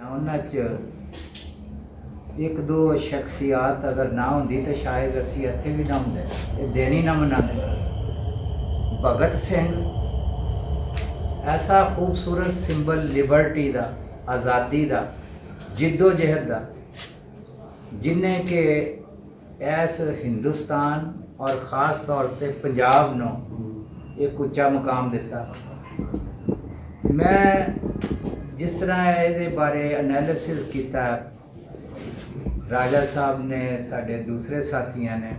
ਉਹਨਾਂ 'ਚ ਇੱਕ ਦੋ ਸ਼ਖਸੀਅਤ ਅਗਰ ਨਾ ਹੁੰਦੀ ਤਾਂ ਸ਼ਾਇਦ ਅਸੀਂ ਇੱਥੇ ਵੀ ਨਾ ਹੁੰਦੇ, ਇਹ ਦਿਨ ਹੀ ਨਾ ਮਨਾਉਂਦੇ। ਭਗਤ ਸਿੰਘ ਐਸਾ ਖੂਬਸੂਰਤ ਸਿੰਬਲ ਲਿਬਰਟੀ ਦਾ, ਆਜ਼ਾਦੀ ਦਾ, ਜਿੱਦੋ ਜਹਿਦ ਦਾ, ਜਿन्हें कि इस हिंदुस्तान और ख़ास तौर पर पंजाब नूं एक उच्चा मुकाम दिता। मैं जिस तरह ये बारे एनालिसिस किया, राजा साहब ने, साडे दूसरे साथियों ने,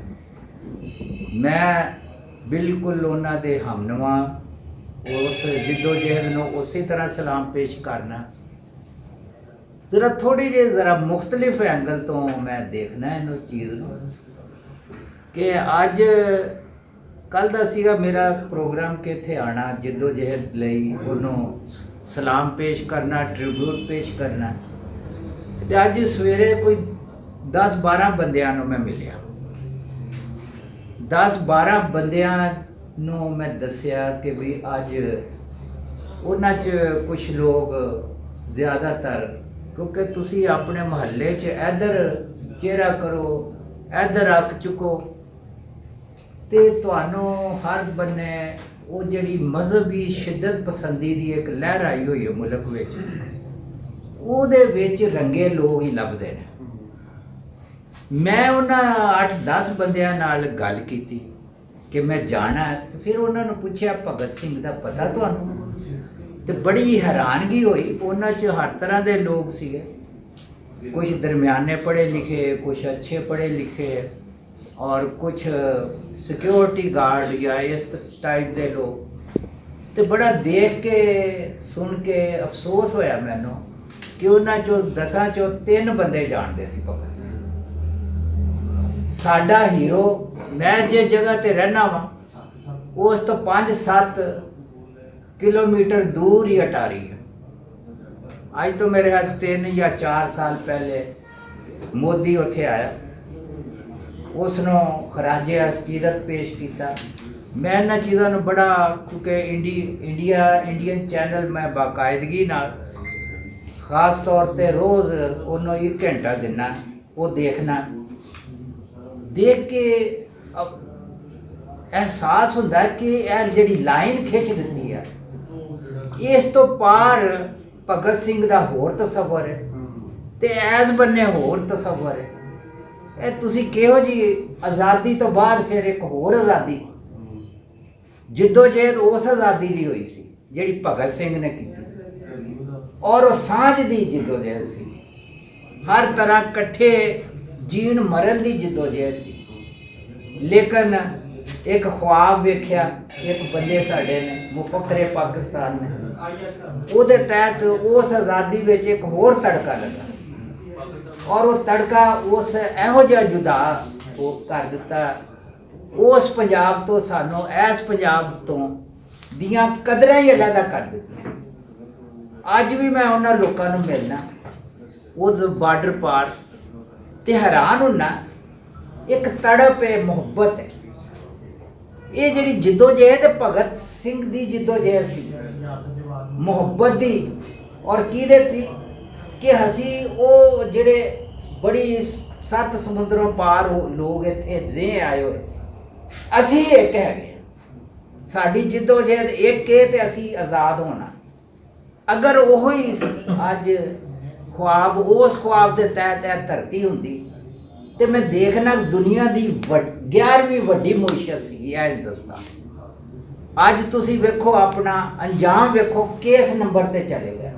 मैं बिल्कुल उन्हां दे हमनुमा उस जिद्दोजहद नूं उसी तरह सलाम पेश करना। ज़रा थोड़ी जी ज़रा मुख्तलिफ एंगल तो मैं देखना है इस चीज़ को कि अज कल का सीगा मेरा प्रोग्राम कि इत्थे आना जिद्दोजहद लई उन्होंने सलाम पेश करना, ट्रिब्यूट पेश करना। तो अज सवेरे कोई 10-12 बंदियां नूं मैं मिलिया, 10-12 बंदियां नूं मैं दस्सिया कि भी अज उन्हां च कुछ लोग ज़्यादातर, क्योंकि तुसी अपने महल्ले च इधर चेहरा करो, इधर अख चुको, तो तुहानू हर बन्ने वो जिहड़ी मजहबी शिद्दत पसंदी दी एक लहर आई हुई है मुल्क विच, उहदे विच रंगे लोग ही लभदे ने। मैं उन्हां 8-10 बंदियां नाल गल कीती कि मैं जाना है, तो फिर उन्होंने पूछा भगत सिंह का पता तुहानू? तो बड़ी हैरानगी हुई। उन्हां च हर तरह के लोग सीगे, कुछ दरम्याने पढ़े लिखे, कुछ अच्छे पढ़े लिखे, और कुछ सिक्योरिटी गार्ड या इस टाइप के लोग। तो बड़ा देख के सुन के अफसोस होया मैनू कि उन्हां चों 10 चों 3 बंदे जानते सी भगत सिंह। साडा हीरो, मैं जिस जगह ते रहना वा उस तो 5-7 किलोमीटर दूर ही अटारी है। आज तो मेरे हाथ 3 या 4 साल पहले मोदी उत्थे आया, उसनों खराजे अकीदत पेश किया। मैं इन्हां चीज़ों नूं बड़ा, क्योंकि इंडियन चैनल मैं बाकायदगी नाल खास तौर पर रोज़ उन्होंने 1 घंटा देना, वो देखना। देख के एहसास होंदा है कि यह जिहड़ी लाइन खिंच दित्ती है, इस तो पार भगत सिंह का होर तसव्वुर है, तो ऐस बन्ने होर तसव्वुर है। ये तुसी किहो जी आज़ादी तो बाद फिर एक होर आज़ादी, जिद्दोजहद उस आज़ादी दी हुई सी जिहड़ी भगत सिंह ने की, और वो सांझ दी जिद्दोजहद सी, हर तरह कट्ठे जीण मरन दी जिद्दोजहद सी। लेकिन एक ख्वाब वेख्या एक बंदे साडे ने, मुफक्करे पाकिस्तान ने, उहदे तहत उस आज़ादी विच एक होर तड़का लगा, और वो तड़का उस इहो जिहा जुदा वो कर दिता उस पंजाब तो, सानू इस पंजाब तो दियां कदरां ही अलहदा कर दित्तियां। अज भी मैं उन्हां लोकां नूं मिलना उस बार्डर पार, ते हैरान होना, एक तड़प है, मुहब्बत है। ये जिहड़ी जिद्दोजहद भगत सिंह दी जिद्दोजहद सी मुहब्बत दी, और किहदे थी कि असी वो जिहड़े बड़ी 7 समुद्रों पार लोग इत्थे रह आए हुए, असी एक है, साडी जिद्दोजहद एक है, ते असी आज़ाद होना। अगर वही अज ख्वाब उस ख्वाब के तहत यह धरती हुंदी, तो मैं देखना दुनिया की 11वीं वड्डी मुईशत सी हिंदुस्तान। अज तुसी वेखो अपना अंजाम वेखो किस नंबर ते चले गए।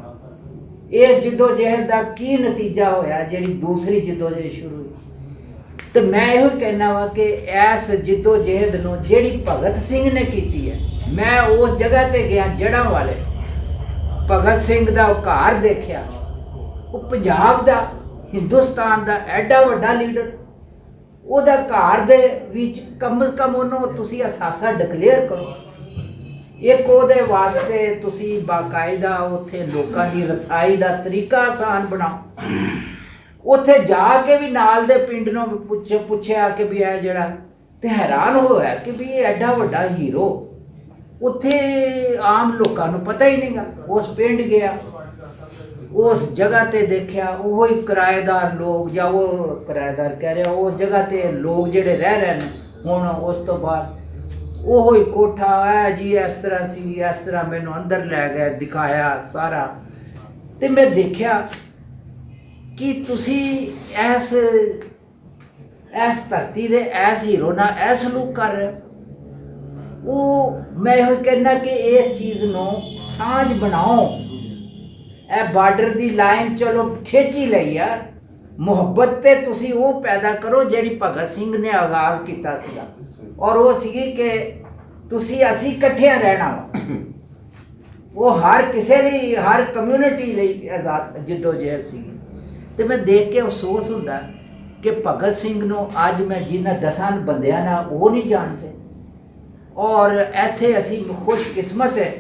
इस जिद्दोजहद का की नतीजा होया जिहड़ी दूसरी जिद्दोजहद शुरू हुई। तो मैं यो कहना वा कि इस जिद्दोजहद नूं जिहड़ी भगत सिंह ने की है, मैं उस जगह ते गया जड़ां वाले, भगत सिंह का घर देखा, वो पंजाब का, हिंदुस्तान का एडा वड्डा लीडर, उहदा घर दे विच कम से कम उन्होंने तुसी असासा डिकलेयर करो। एक उहदे वास्ते तुसी बाकायदा उत्थे लोकां दी रसाई दा तरीका आसान बनाओ। उत्थे जाके भी नाल दे पिंड नूं पुछया कि भी है जिहड़ा, ते हैरान होया कि भी एडा वड्डा हीरो उत्थे आम लोकां नूं पता ही नहीं गा। उस पिंड गया, उस जगह ते देखा वो ही किराएदार लोग या वो किराएदार कह रहे उस जगह ते लोग जेड़े रह रहे हैं हुण उस तो बाद वो ही कोठा है जी इस तरह सी इस तरह मैनू अंदर लै गए दिखाया सारा ते मैं देखा कि तुसी ऐस धरती दे ऐस हीरो ना ऐ सलूक कर रहे वो मैं यो कहना कि इस चीज़ नू सांझ बनाओ ए बार्डर दी लाइन चलो खिंची लई यार मुहब्बत ते तुसी वो पैदा करो जिहड़ी भगत सिंह ने आगाज़ किया सीगा और वो सी कि तुसी असी इकट्ठे रहना वो हर किसी लिए हर कम्यूनिटी लिए आज़ाद जिद्दोजहद सी ते मैं देख के अफसोस हुंदा कि भगत सिंह नू अज मैं जिन्हां 10 बंदियां ना वो नहीं जानते और इत्थे असी खुशकिस्मत है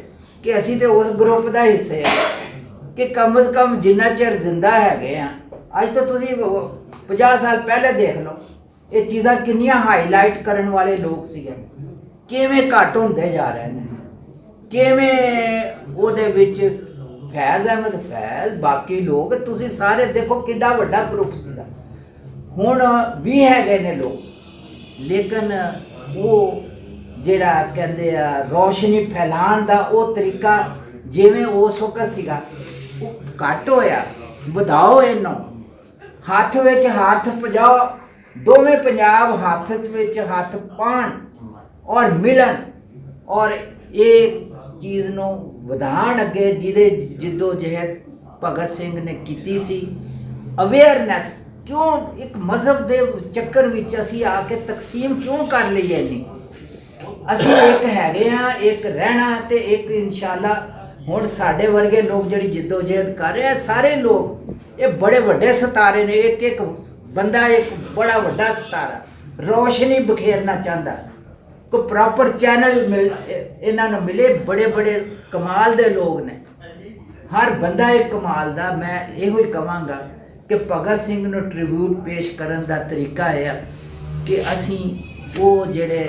कि असी तो उस ग्रुप का हिस्से हैं कि कम से कम जिन्ना चिर जिंदा है अज तो तुसी 50 साल पहले देख लो ये चीज़ां कितनियां हाईलाइट करने वाले लोग सीगे किवें घट होंदे जा रहे हैं किवें ओहदे विच फैज़ अहमद फैज़ बाकी लोग तुसी सारे देखो किड्डा वड्डा ग्रुप सीगा हुण भी है ने लोग लेकिन वो जिहड़ा कहंदे आ रोशनी फैलाण दा वो तरीका जिवें उस वक्त सीगा वो घट होया वधाओ इन्हों हत्थ विच हत्थ पजाओ दोवें पंजाब हत्थ विच हत्थ पाण और मिलन और एक चीज़ नूं वधाण अगे जिहदे जिद्दोजहद भगत सिंह ने कीती सी अवेयरनैस क्यों एक मजहब दे चक्कर विच असी आके तकसीम क्यों कर लईए इन्नी असी एक हैगे हाँ एक रहना ते एक इंशाअल्लाह हुण साडे वर्गे लोग जिहड़ी जिद्दोजहद कर रहे सारे लोग ये बड़े वड्डे सितारे ने एक एक बंदा एक बड़ा वड्डा सितारा रोशनी बखेरना चाहता कोई प्रॉपर चैनल मिल इन्होंने मिले बड़े बड़े कमाल दे लोग ने हर बंदा एक कमाल दा मैं यो ही कहांगा कि भगत सिंह नूं ट्रिब्यूट पेश करन दा तरीका है कि असी वो जेड़े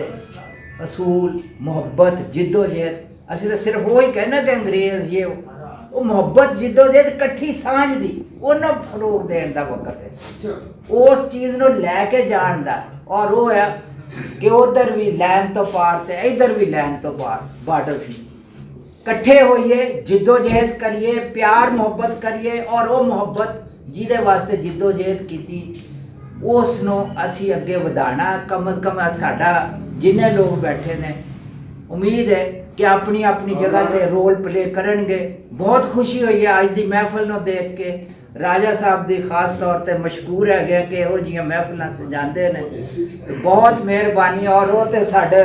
असूल मुहब्बत जिद्दोजहद असी तो सिर्फ वो ही कहना कि अंग्रेज़ ये वो मुहब्बत जिद्दोजहद इकट्ठी सांझ दी उन्होंने फरोग देने का वक्त है उस चीज़ नूं लैके जाण दा और वो है कि उधर भी लैन तो पार ते इधर भी लैन तो पार बार्डर सी कट्ठे होइए जिद्दोजहद करिए प्यार मुहब्बत करिए और वो मुहब्बत जिहदे वास्ते जिद्दोजहद कीती उस नूं असी अगे वधाना कम से कम साडा जिन्ने लोग बैठे ने उम्मीद है कि अपनी अपनी जगह पे रोल प्ले करेंगे बहुत खुशी हुई है अज की महफिल नूं देख के राजा साहब की खास तौर पर मशहूर है गया कि यहो जिहियां महफिलां सजाते हैं बहुत मेहरबानी और वो तो साडे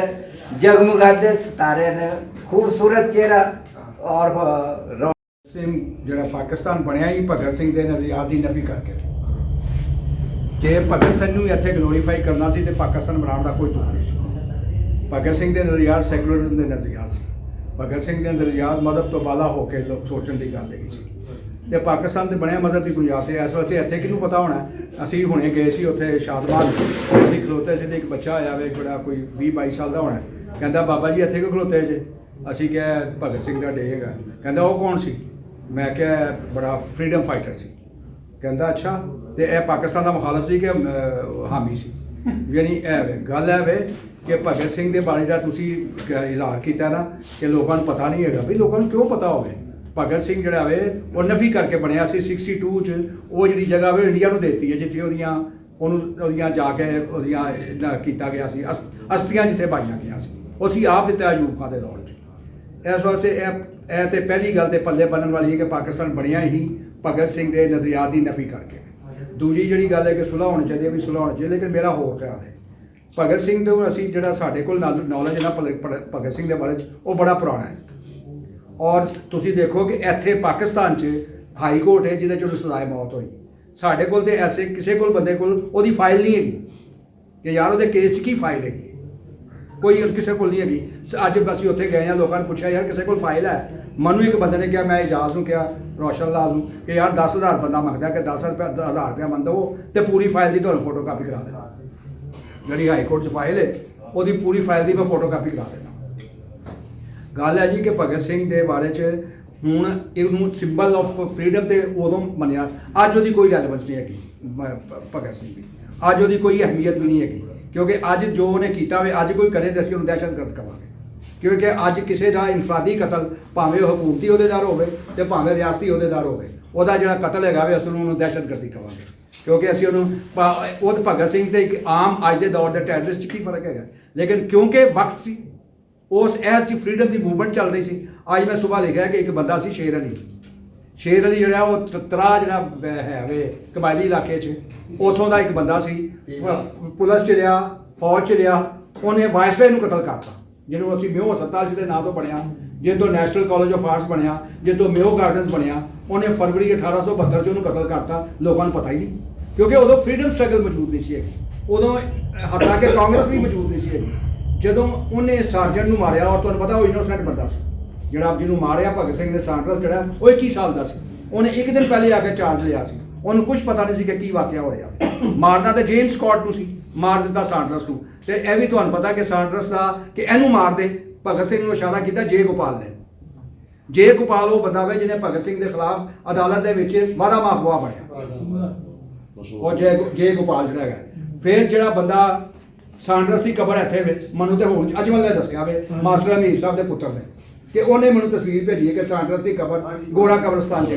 जगमगाते सितारे ने खूबसूरत चेहरा और सिंह जिहड़ा पाकिस्तान बनया ही भगत सिंह के नज़रियात की नफी करके जे भगत सिंह नूं इत्थे ग्लोरीफाई करना सी ते पाकिस्तान बनाउण दा कोई तुक नहीं सी भगत सिंह के नज़रियात सैकुलरिज्म के नज़रियात सी भगत सिंह के नज़रियात मजहब तो बाला होकर लोग सोचण की गल हैगी सी ते पाकिस्तान तो बनया मजहब की गुंजाइश है इस वास्ते इत्थे किहनूं पता होना असीं हुणे गए सी उत्थे शादमाल असीं खलोते सी ते एक बच्चा आया वे बड़ा कोई 20-22 साल का होना कहता बाबा जी इत्थे क्यों खलोते जे असीं क्या भगत सिंह का डे है कहता वो कौन सी मैं क्या बड़ा फ्रीडम फाइटर सी कहता अच्छा तो यह पाकिस्तान का मुखालफ सी कि हामी सी यानी गल है वे कि भगत सिंह के बारे जो तुसी इजहार किया ना कि लोगों को पता नहीं है भी लोगों को क्यों पता होवे भगत सिंह जोड़ा वे वो नफी करके बनया 62 च वो जी जगह वे इंडिया में देती है जिथे ओदियां जाके किया गया सी अस्थियां जिथे पाइया गई वो असी आप दिता अयूब खां के दौर च इस वास्ते यह तो पहली गल तो पल्ले बनने वाली है कि पाकिस्तान बनया ही भगत सिंह के नज़रियात की नफी करके दूजी जी गल है कि सुलह होनी चाहिए भी सुलह होनी चाहिए लेकिन मेरा होर ख्याल है भगत सिंह तो असी जो साढ़े को नॉलेज है ना भगत सिंह के बारे वो बड़ा पुराना है और तुसी देखो कि इत्थे पाकिस्तान च हाई कोर्ट है जिहदे च सजाए मौत हुई साढ़े कोल ते ऐसे किसी को बंदे कोल ओहदी फाइल नहीं हैगी कि यार वो केस की फाइल हैगी कोई किसी को नहीं हैगी अज असीं उत्थे गए हैं लोगों ने पूछा यार किसी को फाइल है मनु एक बंदे ने कहा मैं एजाज नूं कहा रोशन लाल नूं कि यार 10,000 बंदा मंगदा कि 10,000 रुपया मंगदा वो तो पूरी फाइल की तुहानूं फोटो कापी करा देना जिहड़ी हाई कोर्ट च फाइल है वो पूरी फाइल की मैं फोटो कापी करा देना गल है जी कि भगत सिंह के बारे च ਹੁਣ ਇਹਨੂੰ ਸਿੰਬਲ ਆਫ ਫਰੀडम ਤੇ ਉਦੋਂ ਮੰਨਿਆ। ਅੱਜ ਉਹਦੀ ਕੋਈ ਰੈਲੇਵੈਂਸ ਨਹੀਂ ਹੈਗੀ ਭਗਤ ਸਿੰਘ ਦੀ, ਅੱਜ ਉਹਦੀ ਕੋਈ ਅਹਿਮੀਅਤ ਵੀ ਨਹੀਂ ਹੈਗੀ, ਕਿਉਂਕਿ ਅੱਜ ਜੋ ਉਹਨੇ ਕੀਤਾ ਵੇ ਅੱਜ ਕੋਈ ਕਰੇ ਤਾਂ ਅਸੀਂ ਉਹਨੂੰ ਦਹਿਸ਼ਤਗਰਦ ਕਵਾਂਗੇ। ਕਿਉਂਕਿ ਅੱਜ ਕਿਸੇ ਦਾ ਇਨਫਰਾਦੀ ਕਤਲ, ਭਾਵੇਂ ਉਹ ਹਕੂਮਤੀ ਅਹੁਦੇਦਾਰ ਹੋਵੇ ਤੇ ਭਾਵੇਂ ਰਿਆਸਤੀ ਅਹੁਦੇਦਾਰ ਹੋਵੇ, ਉਹਦਾ ਜਿਹੜਾ ਕਤਲ ਹੈਗਾ ਵੇ ਅਸੀਂ ਉਹਨੂੰ ਦਹਿਸ਼ਤਗਰਦੀ ਕਵਾਂਗੇ। ਕਿਉਂਕਿ ਅਸੀਂ ਉਹਨੂੰ ਉਹ ਭਗਤ ਸਿੰਘ ਤੇ ਇੱਕ ਆਮ ਅੱਜ ਦੇ ਦੌਰ ਦੇ ਟੈਰਰਿਸਟ 'ਚ ਕੀ ਫਰਕ ਹੈਗਾ। ਲੇਕਿਨ ਕਿਉਂਕਿ ਵਕਤ ਸੀ, ਉਸ ਐਸ ਦੀ ਫਰੀडम ਦੀ ਮੂਵਮੈਂਟ ਚੱਲ ਰਹੀ ਸੀ। ਅੱਜ ਮੈਂ ਸੁਬਾਹ ਲਿਖਿਆ ਕਿ ਇੱਕ ਬੰਦਾ ਸੀ ਸ਼ੇਰ ਅਲੀ ਜਿਹੜਾ ਉਹ ਤਰਾ ਜਿਹੜਾ ਹੈ ਵੇ ਕਬਾਇਲੀ ਇਲਾਕੇ 'ਚ, ਉੱਥੋਂ ਦਾ ਇੱਕ ਬੰਦਾ ਸੀ, ਪੁਲਿਸ 'ਚ ਰਿਹਾ, ਫੌਜ 'ਚ ਰਿਹਾ, ਉਹਨੇ ਵਾਇਸਰਾਏ ਨੂੰ ਕਤਲ ਕਰਤਾ, ਜਿਹਨੂੰ ਅਸੀਂ ਮਿਓ ਹਸਪਤਾਲ ਜਿਹਦੇ ਨਾਂ ਤੋਂ ਬਣਿਆ, ਜਦੋਂ ਨੈਸ਼ਨਲ ਕਾਲਜ ਆਫ ਆਰਟਸ ਬਣਿਆ, ਜਦੋਂ ਮਿਓ ਗਾਰਡਨਸ ਬਣਿਆ, ਉਹਨੇ ਫਰਵਰੀ 1872 'ਚ ਉਹਨੂੰ ਕਤਲ ਕਰਤਾ। ਲੋਕਾਂ ਨੂੰ ਪਤਾ ਹੀ ਨਹੀਂ, ਕਿਉਂਕਿ ਉਦੋਂ ਫਰੀडम ਸਟਰਗਲ ਮੌਜੂਦ ਨਹੀਂ ਸੀ ਹੈਗੀ, ਉਦੋਂ ਹਾਲਾਂਕਿ ਕਾਂਗਰਸ ਵੀ ਮੌਜੂਦ ਨਹੀਂ ਸੀ ਹੈਗੀ। ਜਦੋਂ ਉਹਨੇ ਸਾਰਜੈਂਟ ਨੂੰ ਮਾਰਿਆ, ਔਰ ਤੁਹਾਨੂੰ ਪਤਾ ਉਹ ਇਨੋਸੈਂਟ ਬੰਦਾ ਸੀ ਜਿਹੜਾ ਜਿਹਨੂੰ ਮਾਰਿਆ ਭਗਤ ਸਿੰਘ ਨੇ, ਸਾਂਡਰਸ ਜਿਹੜਾ ਉਹ 21 ਸਾਲ ਦਾ ਸੀ, ਉਹਨੇ ਇੱਕ ਦਿਨ ਪਹਿਲੇ ਆ ਕੇ ਚਾਰਜ ਲਿਆ ਸੀ, ਉਹਨੂੰ ਕੁਝ ਪਤਾ ਨਹੀਂ ਸੀ ਕਿ ਕੀ ਵਾਕਿਆ ਹੋਇਆ। ਮਾਰਨਾ ਤਾਂ ਜੇਮਸ ਸਕਾਟ ਨੂੰ ਸੀ, ਮਾਰ ਦਿੱਤਾ ਸਾਂਡਰਸ ਨੂੰ। ਤੇ ਇਹ ਵੀ ਤੁਹਾਨੂੰ ਪਤਾ ਕਿ ਸਾਂਡਰਸ ਦਾ ਕਿ ਇਹਨੂੰ ਮਾਰ ਦੇ, ਭਗਤ ਸਿੰਘ ਨੂੰ ਇਸ਼ਾਰਾ ਕੀਤਾ ਜੇ ਗੋਪਾਲ ਨੇ। ਜੇ ਗੋਪਾਲ ਉਹ ਬੰਦਾ ਵੇ ਜਿਹਨੇ ਭਗਤ ਸਿੰਘ ਦੇ ਖਿਲਾਫ ਅਦਾਲਤ ਦੇ ਵਿੱਚ ਵਾਦਾ ਮਾਫ ਗਵਾਹ ਬਣਿਆ, ਉਹ ਜੇ ਗੋਪਾਲ ਜਿਹੜਾ ਹੈਗਾ। ਫਿਰ ਜਿਹੜਾ ਬੰਦਾ ਸਾਂਡਰਸ ਦੀ ਕਬਰ ਇੱਥੇ ਵੇ, ਮੈਨੂੰ ਤੇ ਹੁਣ ਅੱਜ ਮੈਂ ਦੱਸਿਆ ਵੇ ਮਾਸਟਰ ਅਮੀਰ ਸਾਹਿਬ ਦੇ ਪੁੱਤਰ ਨੇ ਕਿ ਉਹਨੇ ਮੈਨੂੰ ਤਸਵੀਰ ਭੇਜੀ ਹੈ ਕਿ ਸਾਂਡਰਸ ਦੀ ਕਬਰ ਗੋਰਾ ਕਬਰਸਤਾਨ 'ਚ।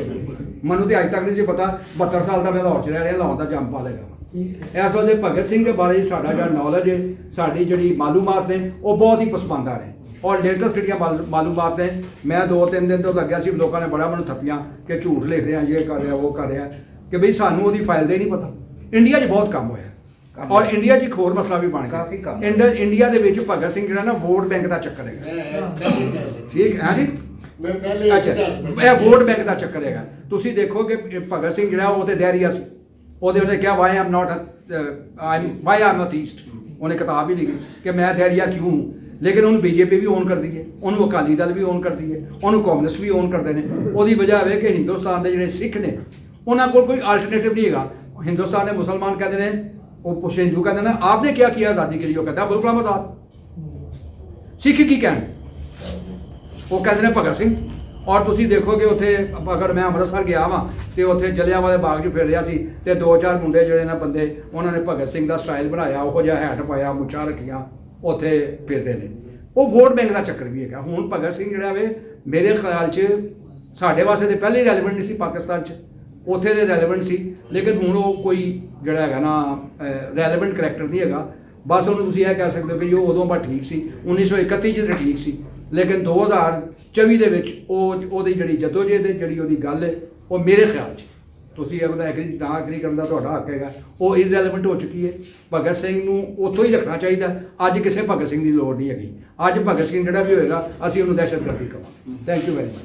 ਮੈਨੂੰ ਤੇ ਅੱਜ ਤੱਕ ਨਹੀਂ ਸੀ ਪਤਾ, 72 ਸਾਲ ਦਾ ਮੈਂ ਲਾਹੌਰ 'ਚ ਰਹਿ ਰਿਹਾ, ਲਾਹੌਰ ਦਾ ਜੰਮ ਪਾ ਲੇਗਾ। ਇਸ ਵੇਲੇ ਭਗਤ ਸਿੰਘ ਦੇ ਬਾਰੇ ਸਾਡਾ ਜਿਹੜਾ ਨੌਲੇਜ ਹੈ, ਸਾਡੀ ਜਿਹੜੀ ਮਾਲੂਮਾਤ ਨੇ ਉਹ ਬਹੁਤ ਹੀ ਪਸਮਾਨਦਾ ਨੇ, ਔਰ ਲੇਟੈਸਟ ਜਿਹੜੀਆਂ ਮਾਲੂਮਾਤ ਨੇ। ਮੈਂ 2-3 ਦਿਨ ਤੋਂ ਲੱਗਿਆ ਸੀ, ਲੋਕਾਂ ਨੇ ਬੜਾ ਮੈਨੂੰ ਥੱਪੀਆਂ ਕਿ ਝੂਠ ਲਿਖ ਰਿਹਾ, ਇਹ ਕਰ ਰਿਹਾ, ਉਹ ਕਰ ਰਿਹਾ, ਕਿ ਬਈ ਸਾਨੂੰ ਉਹਦੀ ਫਾਈਲ ਦੇ ਨਹੀਂ ਪਤਾ। ਇੰਡੀਆ 'ਚ ਬਹੁਤ ਕੰਮ ਹੋਇਆ, ਔਰ ਇੰਡੀਆ 'ਚ ਇੱਕ ਹੋਰ ਮਸਲਾ ਵੀ ਬਣ ਕਾਫੀ ਗਿਆ। ਕੰਮ ਇੰਡੀਆ ਦੇ ਵਿੱਚ ਭਗਤ ਸਿੰਘ ਜਿਹੜਾ ਨਾ ਵੋਟ ਬੈਂਕ ਦਾ ਚੱਕਰ ਹੈਗਾ, ਠੀਕ ਹੈ ਜੀ। ਅੱਛਾ, ਇਹ ਵੋਟ ਬੈਂਕ ਦਾ ਚੱਕਰ ਹੈਗਾ। ਤੁਸੀਂ ਦੇਖੋ ਕਿ ਭਗਤ ਸਿੰਘ ਜਿਹੜਾ ਉਹ ਤੇ ਦਹਿਰੀਆ ਸੀ, ਉਹਨੇ ਕਿਹਾ ਵਾਈ ਆਮ ਨਾਟ ਈਸਟ, ਉਹਨੇ ਕਿਤਾਬ ਵੀ ਲਿਖੀ ਕਿ ਮੈਂ ਦਹਿਰੀਆ ਕਿਉਂ ਹੂੰ। ਲੇਕਿਨ ਉਹਨੂੰ ਬੀਜੇਪੀ ਵੀ ਓਨ ਕਰਦੀ ਹੈ, ਉਹਨੂੰ ਅਕਾਲੀ ਦਲ ਵੀ ਓਨ ਕਰਦੀ ਹੈ, ਉਹਨੂੰ ਕਮਿਊਨਿਸਟ ਵੀ ਓਨ ਕਰਦੇ ਨੇ। ਉਹਦੀ ਵਜ੍ਹਾ ਹੈ ਕਿ ਹਿੰਦੁਸਤਾਨ ਦੇ ਜਿਹੜੇ ਸਿੱਖ ਨੇ ਉਹਨਾਂ ਕੋਲ ਕੋਈ ਆਲਟਰਨੇਟਿਵ ਨਹੀਂ ਹੈਗਾ। ਹਿੰਦੁਸਤਾਨ ਦੇ ਮੁਸਲਮਾਨ ਕਹਿੰਦੇ ਨੇ, ਉਹ ਕੁਛ ਹਿੰਦੂ ਕਹਿੰਦੇ ਨੇ ਆਪਨੇ ਕਿਆ ਕੀਆ ਆਜ਼ਾਦੀ के लिए, ਉਹ ਕਹਿੰਦਾ ਬਿਲਕੁਲ ਆਜ਼ਾਦ। ਸਿੱਖ ਕੀ ਕਹਿਣ, ਉਹ ਕਹਿੰਦੇ ਨੇ ਭਗਤ ਸਿੰਘ। ਔਰ ਤੁਸੀਂ ਦੇਖੋਗੇ ਉੱਥੇ, ਅਗਰ ਮੈਂ ਅੰਮ੍ਰਿਤਸਰ ਗਿਆ ਵਾਂ ਤੇ ਉੱਥੇ ਜਲਿਆਂਵਾਲੇ ਬਾਗ 'ਚ ਫਿਰ ਰਿਹਾ ਸੀ ਤੇ 2-4 ਮੁੰਡੇ ਜਿਹੜੇ ਨੇ ਬੰਦੇ, ਉਹਨਾਂ ਨੇ ਭਗਤ ਸਿੰਘ ਦਾ ਸਟਾਈਲ ਬਣਾਇਆ, ਉਹੋ ਜਿਹਾ ਹੈਟ ਪਾਇਆ, ਮੁੱਛਾਂ ਰੱਖੀਆਂ, ਉੱਥੇ ਫਿਰਦੇ ਨੇ। ਉਹ ਵੋਟ ਬੈਂਕ ਦਾ ਚੱਕਰ ਵੀ ਹੈਗਾ। ਹੁਣ ਭਗਤ ਸਿੰਘ ਜਿਹੜਾ ਵੇ ਮੇਰੇ ਖਿਆਲ 'ਚ ਸਾਡੇ ਵਾਸਤੇ ਤੇ ਪਹਿਲੇ ਰੈਲੇਵੈਂਟ ਨਹੀਂ ਸੀ ਪਾਕਿਸਤਾਨ 'ਚ, ਉੱਥੇ ਦੇ ਰੈਲੇਵੈਂਟ ਸੀ, ਲੇਕਿਨ ਹੁਣ ਉਹ ਕੋਈ ਜਿਹੜਾ ਹੈਗਾ ਨਾ ਰੈਲੇਵੈਂਟ ਕਰੈਕਟਰ ਨਹੀਂ ਹੈਗਾ। ਬਸ ਉਹਨੂੰ ਤੁਸੀਂ ਇਹ ਕਹਿ ਸਕਦੇ ਹੋ ਕਿ ਉਹ ਉਦੋਂ ਬਾ ਠੀਕ ਸੀ, 1931 'ਚ ਤਾਂ ਠੀਕ ਸੀ, ਲੇਕਿਨ 2024 ਦੇ ਵਿੱਚ ਉਹਦੀ ਜਿਹੜੀ ਜਦੋਜਹਿਦ ਜਿਹੜੀ ਉਹਦੀ ਗੱਲ ਹੈ, ਉਹ ਮੇਰੇ ਖਿਆਲ 'ਚ, ਤੁਸੀਂ ਆਪਣਾ ਐਗਰੀ ਨਾ ਐਗਰੀ ਕਰਨ ਦਾ ਤੁਹਾਡਾ ਹੱਕ ਹੈਗਾ, ਉਹ ਇਰਰੈਲੇਵੈਂਟ ਹੋ ਚੁੱਕੀ ਹੈ। ਭਗਤ ਸਿੰਘ ਨੂੰ ਉੱਥੋਂ ਹੀ ਰੱਖਣਾ ਚਾਹੀਦਾ। ਅੱਜ ਕਿਸੇ ਭਗਤ ਸਿੰਘ ਦੀ ਲੋੜ ਨਹੀਂ ਹੈਗੀ। ਅੱਜ ਭਗਤ ਸਿੰਘ ਜਿਹੜਾ ਵੀ ਹੋਏਗਾ ਅਸੀਂ ਉਹਨੂੰ ਦਹਿਸ਼ਤਗਰਦੀ ਕਵਾਂਗੇ। Thank you very much.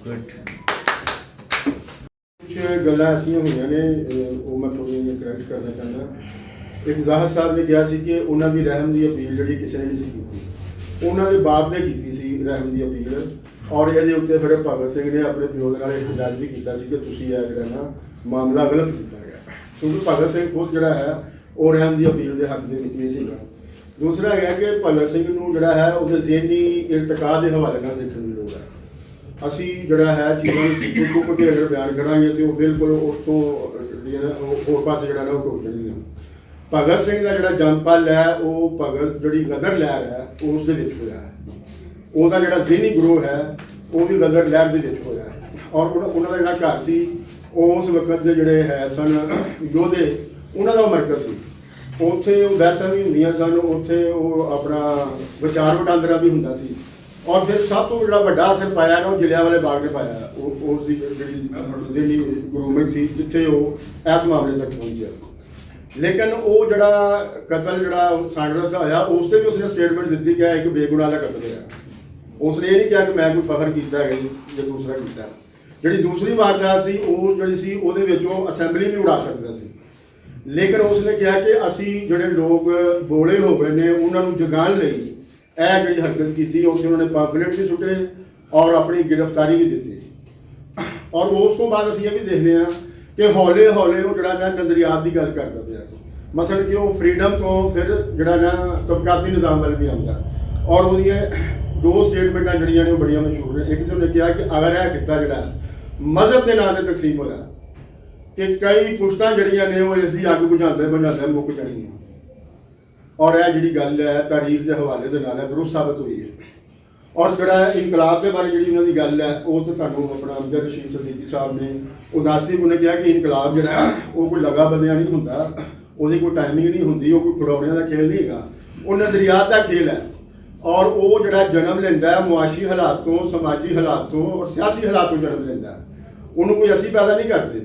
ਕੁਝ ਗੱਲਾਂ ਐਸੀਆਂ ਹੋਈਆਂ ਨੇ, ਉਹ ਮੈਂ ਥੋੜ੍ਹੀਆਂ ਜਿਹੀਆਂ ਕਰੈਕਟ ਕਰਨਾ ਚਾਹੁੰਦਾ। ਇੱਕ ਜ਼ਾਹਰ ਸਾਹਿਬ ਨੇ ਕਿਹਾ ਸੀ ਕਿ ਉਹਨਾਂ ਦੀ ਰਹਿਮ ਦੀ ਅਪੀਲ ਜਿਹੜੀ ਕਿਸੇ ਨੇ ਨਹੀਂ ਸੀ ਕੀਤੀ, ਉਹਨਾਂ ਦੇ ਬਾਪ ਨੇ ਕੀਤੀ ਸੀ ਰਹਿਮ ਦੀ ਅਪੀਲ। ਔਰ ਇਹਦੇ ਉੱਤੇ ਫਿਰ ਭਗਤ ਸਿੰਘ ਨੇ ਆਪਣੇ ਪਿਓ ਦੇ ਨਾਲ ਇhtਜਾਜ ਵੀ ਕੀਤਾ ਸੀ ਕਿ ਤੁਸੀਂ ਇਹ ਜਿਹੜਾ ਨਾ ਮਾਮਲਾ ਗਲਤ ਕੀਤਾ ਗਿਆ, ਕਿਉਂਕਿ ਭਗਤ ਸਿੰਘ ਖੁਦ ਜਿਹੜਾ ਹੈ ਉਹ ਰਹਿਮ ਦੀ ਅਪੀਲ ਦੇ ਹੱਕ ਦੇ ਵਿੱਚ ਨਹੀਂ ਸੀਗਾ। ਦੂਸਰਾ ਹੈਗਾ ਕਿ ਭਗਤ ਸਿੰਘ ਨੂੰ ਜਿਹੜਾ ਹੈ ਉਹਦੇ ਜ਼ਿਹਨੀ ਇਰਤਕਾ ਦੇ ਹਵਾਲੇ ਨਾਲ ਦੇਖਣ ਦੀ ਲੋੜ ਹੈ। ਅਸੀਂ ਜਿਹੜਾ ਹੈ ਚੀਜ਼ਾਂ ਨੂੰ ਕੁੱਟ ਕੇ ਅਗਰ ਬਿਆਨ ਕਰਾਂਗੇ ਤੇ ਉਹ ਬਿਲਕੁਲ ਉਸ ਤੋਂ ਹੋਰ ਪਾਸੇ ਜਿਹੜਾ ਨਾ ਉਹ ਟੁੱਟ ਜਾਣਗੀਆਂ। ਭਗਤ ਸਿੰਘ ਦਾ ਜਿਹੜਾ ਜੰਮਪਲ ਹੈ ਉਹ ਭਗਤ ਜਿਹੜੀ ਗਦਰ ਲਹਿਰ ਹੈ ਉਸ ਦੇ ਵਿੱਚ ਹੋਇਆ ਹੈ। ਉਹਦਾ ਜਿਹੜਾ ਜ਼ਿਹਨੀ ਗਰੋਹ ਹੈ ਉਹ ਵੀ ਗਦਰ ਲਹਿਰ ਦੇ ਵਿੱਚ ਹੋਇਆ ਹੈ। ਔਰ ਉਹਨਾਂ ਦਾ ਜਿਹੜਾ ਘਰ ਸੀ ਉਸ ਵਕਤ ਦੇ ਜਿਹੜੇ ਹੈ ਸਨ ਯੋਧੇ, ਉਹਨਾਂ ਦਾ ਮਰਕਜ਼ ਸੀ। ਉੱਥੇ ਉਹ ਬਹਿਸਾਂ ਵੀ ਹੁੰਦੀਆਂ ਸਨ, ਉੱਥੇ ਉਹ ਆਪਣਾ ਵਿਚਾਰ ਵਟਾਂਦਰਾ ਵੀ ਹੁੰਦਾ ਸੀ। ਔਰ ਫਿਰ ਸਭ ਤੋਂ ਜਿਹੜਾ ਵੱਡਾ ਅਸਰ ਪਾਇਆ ਨਾ ਉਹ ਜਲਿਆਂਵਾਲੇ ਬਾਗ ਨੇ ਪਾਇਆ। ਉਸ ਦੀ ਜਿਹੜੀ ਗਰੂਮਿੰਗ ਸੀ ਜਿੱਥੇ ਉਹ ਇਸ ਮਾਮਲੇ ਤੱਕ ਪਹੁੰਚਿਆ। ਲੇਕਿਨ ਉਹ ਜਿਹੜਾ ਕਤਲ ਜਿਹੜਾ ਸਾਂਡਰਸ ਦਾ ਹੋਇਆ ਉਸ 'ਤੇ ਵੀ ਉਸਨੇ ਸਟੇਟਮੈਂਟ ਦਿੱਤੀ ਕਿ ਇੱਕ ਬੇਗੁਨਾਹ ਦਾ ਕਤਲ ਹੋਇਆ। ਉਸਨੇ ਇਹ ਨਹੀਂ ਕਿਹਾ ਕਿ ਮੈਂ ਕੋਈ ਫਖਰ ਕੀਤਾ ਹੈ ਜਾਂ ਦੂਸਰਾ ਕੀਤਾ। ਜਿਹੜੀ ਦੂਸਰੀ ਵਾਰਦਾਤ ਸੀ ਉਹ ਜਿਹੜੀ ਸੀ ਉਹਦੇ ਵਿੱਚ ਉਹ ਅਸੈਂਬਲੀ ਵੀ ਉਡਾ ਸਕਦਾ ਸੀ, ਲੇਕਿਨ ਉਸਨੇ ਕਿਹਾ ਕਿ ਅਸੀਂ ਜਿਹੜੇ ਲੋਕ ਬੋਲੇ ਹੋ ਗਏ ਨੇ ਉਹਨਾਂ ਨੂੰ ਜਗਾਉਣ ਲਈ ਇਹ ਜਿਹੜੀ ਹਰਕਤ ਕੀਤੀ। ਉੱਥੇ ਉਹਨਾਂ ਨੇ ਪੰਫਲੇਟ ਵੀ ਸੁੱਟੇ ਔਰ ਆਪਣੀ ਗ੍ਰਿਫਤਾਰੀ ਵੀ ਦਿੱਤੀ। ਔਰ ਉਸ ਤੋਂ ਬਾਅਦ ਅਸੀਂ ਇਹ ਵੀ ਦੇਖਦੇ ਹਾਂ ਕਿ ਹੌਲੇ ਹੌਲੇ ਉਹ ਜਿਹੜਾ ਨਾ ਨਜ਼ਰੀਆਤ ਦੀ ਗੱਲ ਕਰਦਾ ਪਿਆ। ਮਸਲਨ ਕਿ ਉਹ ਫਰੀडम ਤੋਂ ਫਿਰ ਜਿਹੜਾ ਨਾ ਤਬਕਾਤੀ ਨਿਜ਼ਾਮ ਵੱਲ ਵੀ ਆਉਂਦਾ। ਔਰ ਉਹਦੀਆਂ 2 ਸਟੇਟਮੈਂਟਾਂ ਜਿਹੜੀਆਂ ਨੇ ਉਹ ਬੜੀਆਂ ਮਸ਼ਹੂਰ ਨੇ। ਇੱਕ ਨੇ ਕਿਹਾ ਕਿ ਅਗਰ ਇਹ ਕਿੱਤਾ ਜਿਹੜਾ ਮਜ਼ਹਬ ਦੇ ਨਾਂ 'ਤੇ ਤਕਸੀਮ ਹੋਇਆ ਕਿ ਕਈ ਪੁਸ਼ਤਾਂ ਜਿਹੜੀਆਂ ਨੇ ਉਹ ਅਸੀਂ ਅੱਗ ਬੁਝਾਉਂਦੇ ਬੁਝਾਉਂਦੇ ਮੁੱਕ ਜਾਣੀਆਂ। ਔਰ ਇਹ ਜਿਹੜੀ ਗੱਲ ਹੈ ਤਾਰੀਖ ਦੇ ਹਵਾਲੇ ਦੇ ਨਾਲ ਦਰੁਸਤ ਸਾਬਤ ਹੋਈ ਹੈ। ਔਰ ਜਿਹੜਾ ਇਨਕਲਾਬ ਦੇ ਬਾਰੇ ਜਿਹੜੀ ਉਹਨਾਂ ਦੀ ਗੱਲ ਹੈ ਉਹ ਤਾਂ ਤੁਹਾਨੂੰ ਆਪਣਾ ਅਮਜਦ ਰਸ਼ੀਦ ਸਦੀਕੀ ਸਾਹਿਬ ਨੇ ਉਹ ਦੱਸਦੇ ਉਹਨੇ ਕਿਹਾ ਕਿ ਇਨਕਲਾਬ ਜਿਹੜਾ ਉਹ ਕੋਈ ਲਗਾ ਬੰਦਿਆਂ ਨਹੀਂ ਹੁੰਦਾ, ਉਹਦੀ ਕੋਈ ਟਾਈਮਿੰਗ ਨਹੀਂ ਹੁੰਦੀ, ਉਹ ਕੋਈ ਖਿਡੌਣਿਆਂ ਦਾ ਖੇਲ ਨਹੀਂ ਹੈਗਾ, ਉਹ ਨਜ਼ਰੀਆਤ ਦਾ ਖੇਲ ਹੈ। ਔਰ ਉਹ ਜਿਹੜਾ ਜਨਮ ਲੈਂਦਾ ਹੈ ਮੁਆਸ਼ੀ ਹਾਲਾਤ ਤੋਂ, ਸਮਾਜੀ ਹਾਲਾਤ ਤੋਂ ਔਰ ਸਿਆਸੀ ਹਾਲਾਤ ਤੋਂ ਜਨਮ ਲੈਂਦਾ ਹੈ। ਉਹਨੂੰ ਕੋਈ ਅਸੀਂ ਪੈਦਾ ਨਹੀਂ ਕਰਦੇ,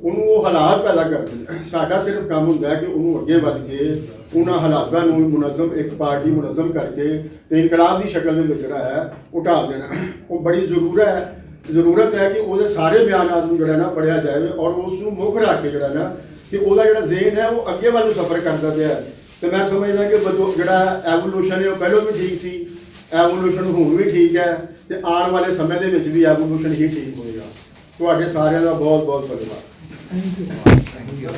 ਉਹਨੂੰ ਉਹ ਹਾਲਾਤ ਪੈਦਾ ਕਰਦੇ ਨੇ। ਸਾਡਾ ਸਿਰਫ ਕੰਮ ਹੁੰਦਾ ਹੈ ਕਿ ਉਹਨੂੰ ਅੱਗੇ ਵੱਧ ਕੇ ਉਹਨਾਂ ਹਾਲਾਤਾਂ ਨੂੰ ਮੁਨਜ਼ਮ ਇੱਕ ਪਾਰਟੀ ਮੁਨਜ਼ਮ ਕਰਕੇ ਤੇ ਇਨਕਲਾਬ ਦੀ ਸ਼ਕਲ ਦੇ ਵਿੱਚ ਜਿਹੜਾ ਹੈ ਉਹ ਢਾਲ ਦੇਣਾ। ਉਹ ਬੜੀ ਜ਼ਰੂਰਤ ਹੈ ਕਿ ਉਹਦੇ ਸਾਰੇ ਬਿਆਨਾਤ ਨੂੰ ਜਿਹੜਾ ਨਾ ਪੜ੍ਹਿਆ ਜਾਵੇ ਔਰ ਉਸ ਨੂੰ ਮੁੱਖ ਰੱਖ ਕੇ ਜਿਹੜਾ ਨਾ ਕਿ ਉਹਦਾ ਜਿਹੜਾ ਜ਼ਿਹਨ ਹੈ ਉਹ ਅੱਗੇ ਵੱਲ ਨੂੰ ਸਫ਼ਰ ਕਰਦਾ ਪਿਆ। ਤੇ ਮੈਂ ਸਮਝਦਾ ਕਿ ਜਿਹੜਾ ਐਵੋਲੂਸ਼ਨ ਹੈ ਉਹ ਪਹਿਲਾਂ ਵੀ ਠੀਕ ਸੀ, ਐਵੋਲੂਸ਼ਨ ਹੁਣ ਵੀ ਠੀਕ ਹੈ ਤੇ ਆਉਣ ਵਾਲੇ ਸਮੇਂ ਦੇ ਵਿੱਚ ਵੀ ਐਵੋਲੂਸ਼ਨ ਹੀ ਠੀਕ ਹੋਏਗਾ। ਤੁਹਾਡੇ ਸਾਰਿਆਂ ਦਾ ਬਹੁਤ ਬਹੁਤ ਧੰਨਵਾਦ। Thank you.